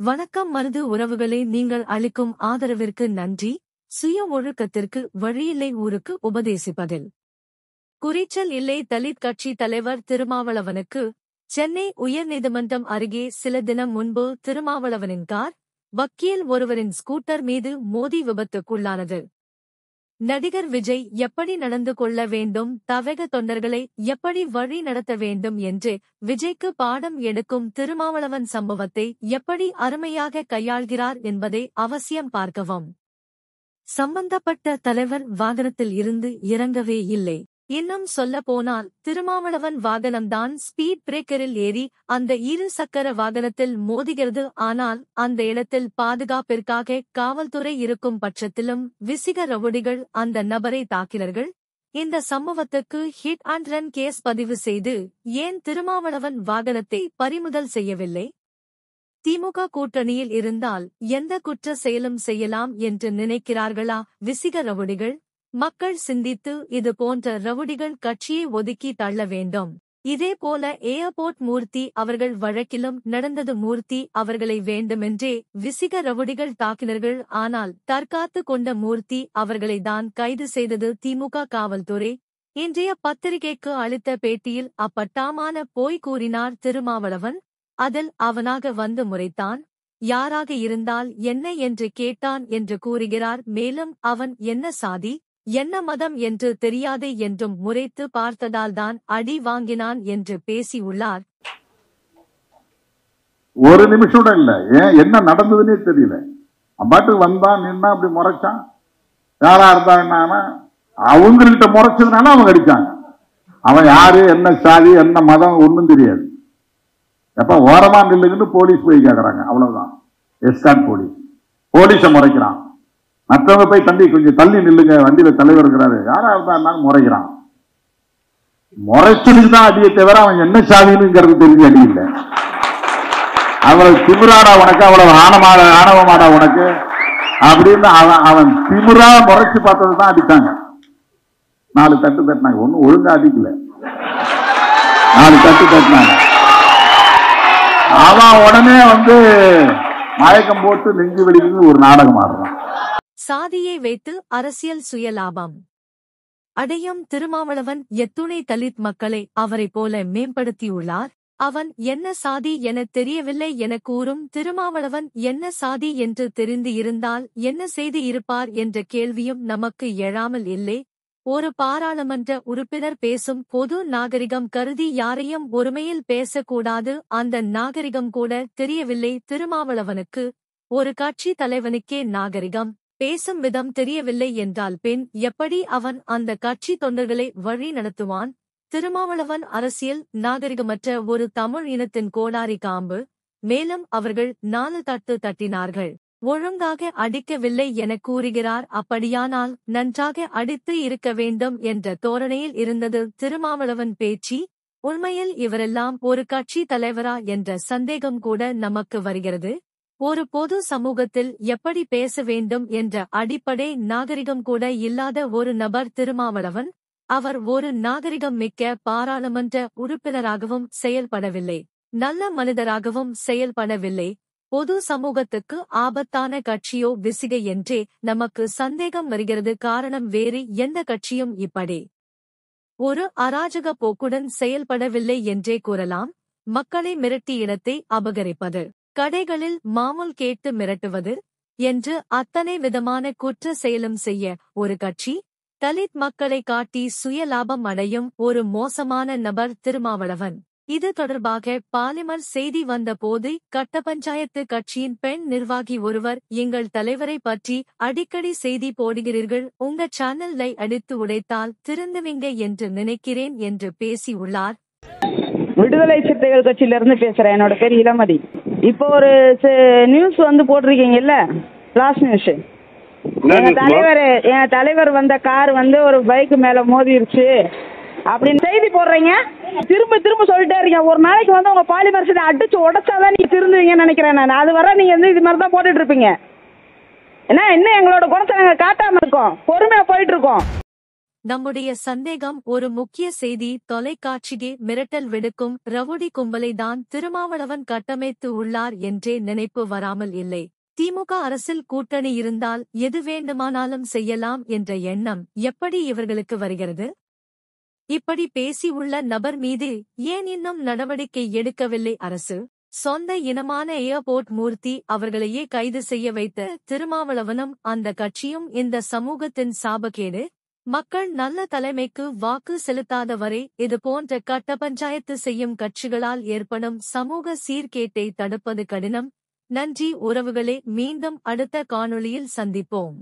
வணக்கம் மருது உறவுகளே, நீங்கள் அளிக்கும் ஆதரவிற்கு நன்றி. சுய ஒழுக்கத்திற்கு வழியில்லை, ஊருக்கு உபதேசிப்பதில் குறிச்சல் இல்லை. தலித் கட்சி தலைவர் திருமாவளவனுக்கு சென்னை உயர்நீதிமன்றம் அருகே சில தினம் முன்பு திருமாவளவனின் கார் வக்கீல் ஒருவரின் ஸ்கூட்டர் மீது மோதி விபத்துக்குள்ளானது. நடிகர் விஜய் எப்படி நடந்து கொள்ள வேண்டும், தவக தொண்டர்களை எப்படி வழி நடத்த வேண்டும் என்று விஜய்க்கு பாடம் எடுக்கும் திருமாவளவன் சம்பவத்தை எப்படி அருமையாக கையாள்கிறார் என்பதை அவசியம் பார்க்கவும். சம்பந்தப்பட்ட தலைவர் வாகனத்தில் இருந்து இறங்கவே இல்லை. இன்னும் சொல்ல போனால் திருமாவளவன் வாகனம்தான் ஸ்பீட் பிரேக்கரில் ஏறி அந்த இரு சக்கர வாகனத்தில் மோதுகிறது. ஆனால் அந்த இடத்தில் பாதுகாப்பிற்காக காவல்துறை இருக்கும் பட்சத்திலும் விசிக ரவுடிகள் அந்த நபரை தாக்கினார்கள். இந்த சம்பவத்துக்கு ஹிட் அண்ட் ரன் கேஸ் பதிவு செய்து ஏன் திருமாவளவன் வாகனத்தை பறிமுதல் செய்யவில்லை? திமுக கூட்டணியில் இருந்தால் எந்த குற்ற செயலும் செய்யலாம் என்று நினைக்கிறார்களா விசிக ரவுடிகள்? மக்கள் சிந்தித்து இது போன்ற ரவுடிகள் கட்சியை ஒதுக்கி தள்ள வேண்டும். இதேபோல ஏர்போர்ட் மூர்த்தி அவர்கள் வழக்கிலும் நடந்தது. மூர்த்தி அவர்களை வேண்டுமென்றே விசிக ரவுடிகள் தாக்கினார்கள். ஆனால் தற்காத்து கொண்ட மூர்த்தி அவர்களை தான் கைது செய்தது திமுக காவல்துறை. இன்றைய பத்திரிகைக்கு அளித்த பேட்டியில் அப்பட்டாமான போய் கூறினார் திருமாவளவன். அதில் அவனாக வந்து முறைத்தான். யாராக இருந்தால் என்ன என்று கேட்டான் என்று கூறுகிறார். மேலும் அவன் என்ன சாதி என்ன மதம் என்று தெரியாது என்றும் முறைத்து பார்த்ததால்தான் அடி வாங்கினான் என்று பேசியுள்ளார். ஒரு நிமிஷம் இல்ல, ஏன் என்ன நடந்ததுன்னே தெரியல. பாட்டுக்கு வந்தான், நின்னா, அப்படி முறைச்சான். யாரா இருந்தா என்ன, அவங்ககிட்ட முறைச்சதுனால அவங்க அடிச்சாங்க. அவன் யாரு, என்ன சாதி, என்ன மதம் ஒன்னும் தெரியாது. எப்ப ஓரமா நில்லுங்கன்னு போலீஸ் போய் கேட்கறாங்க, அவ்வளவுதான். எஸ்கார்ட் போலீஸ முறைக்கிறான். மற்றவங்க போய் தம்பி கொஞ்சம் தள்ளி நில்லுங்க, வண்டியில தலைவர் இருக்கிறாரு, யாரா இருந்தா முறைக்கிறான். முறைச்சதுக்கு தான் அடியை தவிர அவன் என்ன சாதினுங்கிறது தெரிஞ்சு அடி இல்லை. அவ்வளவு திமிராடா உனக்கு, அவ்வளவு ஆணவமாடா உனக்கு அப்படின்னு அவன் திமிரா முறைச்சு பார்த்ததுதான் அடித்தாங்க. 4 தட்டு தட்டினாங்க, ஒன்னும் ஒழுங்கா அடிக்கல. 4 தட்டு தட்டினாங்க. அவன் உடனே மயக்கம் போட்டு நெஞ்சு வெடிக்குன்னு ஒரு நாடகம் ஆடுறான். சாதியை வைத்து அரசியல் சுயலாபம் அடையும் திருமாவளவன் எத்துணை தலித் மக்களை அவரை போல மேம்படுத்தியுள்ளார். அவன் என்ன சாதி என தெரியவில்லை என கூறும் திருமாவளவன் என்ன சாதி என்று தெரிந்து இருந்தால் என்ன செய்து இருப்பார் என்ற கேள்வியும் நமக்கு எழாமல் இல்லை. ஒரு பாராளுமன்ற உறுப்பினர் பேசும் பொது நாகரிகம் கருதி யாரையும் ஒருமையில் பேசக்கூடாது. அந்த நாகரிகம் கூட தெரியவில்லை திருமாவளவனுக்கு. ஒரு கட்சி தலைவனுக்கே நாகரிகம் பேசும் விதம் தெரியவில்லை என்றால் பின் எப்படி அவன் அந்த கட்சி தொண்டர்களை வழி நடத்துவான்? திருமாவளவன் அரசியல் நாகரிகமற்ற ஒரு தமிழ் இனத்தின் கோடாரி காம்பு. மேலும் அவர்கள் 4 தட்டு தட்டினார்கள், ஒழுங்காக அடிக்கவில்லை என கூறுகிறார். அப்படியானால் நன்றாக அடித்து இருக்க வேண்டும் என்ற தோரணையில் இருந்தது திருமாவளவன் பேச்சு. உண்மையில் இவரெல்லாம் ஒரு கட்சி தலைவரா என்ற சந்தேகம் கூட நமக்கு வருகிறது. ஒரு பொது சமூகத்தில் எப்படி பேச வேண்டும் என்ற அடிப்படை நாகரிகம் கூட இல்லாத ஒரு நபர் திருமாவளவன். அவர் ஒரு நாகரிகம் மிக்க பாராளுமன்ற உறுப்பினராகவும் செயல்படவில்லை, நல்ல மனிதராகவும் செயல்படவில்லை. பொது சமூகத்துக்கு ஆபத்தான கட்சியோ விசிகை என்றே நமக்கு சந்தேகம் வருகிறது. காரணம் வேறு எந்த கட்சியும் இப்படி ஒரு அராஜக போக்குடன் செயல்படவில்லை என்றே கூறலாம். மக்களை மிரட்டி இடத்தை அபகரிப்பது, கடைகளில் மாமூல் கேட்டு மிரட்டுவது என்று அத்தனை விதமான குற்ற செயலும் செய்ய ஒரு கட்சி தலித் மக்களை காட்டி சுய லாபம் அடையும் ஒரு மோசமான நபர் திருமாவளவன். இது தொடர்பாக பாலிமர் செய்தி வந்த போது கட்ட பஞ்சாயத்து கட்சியின் பெண் நிர்வாகி ஒருவர், எங்கள் தலைவரை பற்றி அடிக்கடி செய்தி போடுகிறீர்கள், உங்க சேனலை அடித்து உடைத்தால் திருந்துவீங்க என்று நினைக்கிறேன் என்று பேசியுள்ளார். விடுதலை சிறுத்தைகள் கட்சியில இருந்து பேசுறேன். என்னோட பேர் இளமதி. இப்போ ஒரு நியூஸ் போட்டிருக்கீங்கல்ல, லாஸ்ட் நியூஸ். என் தலைவர் வந்த கார் ஒரு பைக் மேல மோதிருச்சு அப்படின்னு செய்தி போடுறீங்க. திரும்ப திரும்ப சொல்லிட்டே இருக்கீங்க. ஒரு நாளைக்கு உங்க பாலிமர் சீட்டை அடிச்சு உடைச்சாதான் நீங்க திருந்துவீங்கன்னு நினைக்கிறேன் நான். அது வர நீங்க இது மாதிரி தான் போட்டுட்டு இருப்பீங்க. ஏன்னா இன்னும் எங்களோட குணத்தை நாங்க காட்டாம இருக்கோம், பொறுமையா போயிட்டு இருக்கோம். நம்முடைய சந்தேகம் ஒரு முக்கிய செய்தி தொலைக்காட்சிக்கு மிரட்டல் விடுக்கும் ரவுடி கும்பலை தான் திருமாவளவன் கட்டமைத்து உள்ளார் என்றே நினைப்பு வராமல் இல்லை. திமுக அரசில் கூட்டணி இருந்தால் எது வேண்டுமானாலும் செய்யலாம் என்ற எண்ணம் எப்படி இவர்களுக்கு வருகிறது? இப்படி பேசி உள்ள நபர் மீது ஏன் இன்னும் நடவடிக்கை எடுக்கவில்லை அரசு? சொந்த இனமான ஏர்போர்ட் மூர்த்தி அவர்களையே கைது செய்ய வைத்த திருமாவளவனும் அந்த கட்சியும் இந்த சமூகத்தின் சாபக்கேடு. மக்கள் நல்ல தலைமைக்கு வாக்கு செலுத்தாத வரை இதுபோன்ற கட்ட பஞ்சாயத்து செய்யும் கட்சிகளால் ஏற்படும் சமூக சீர்கேட்டை தடுப்பது கடினம். நன்றி உறவுகளே, மீண்டும் அடுத்த காணொளியில் சந்திப்போம்.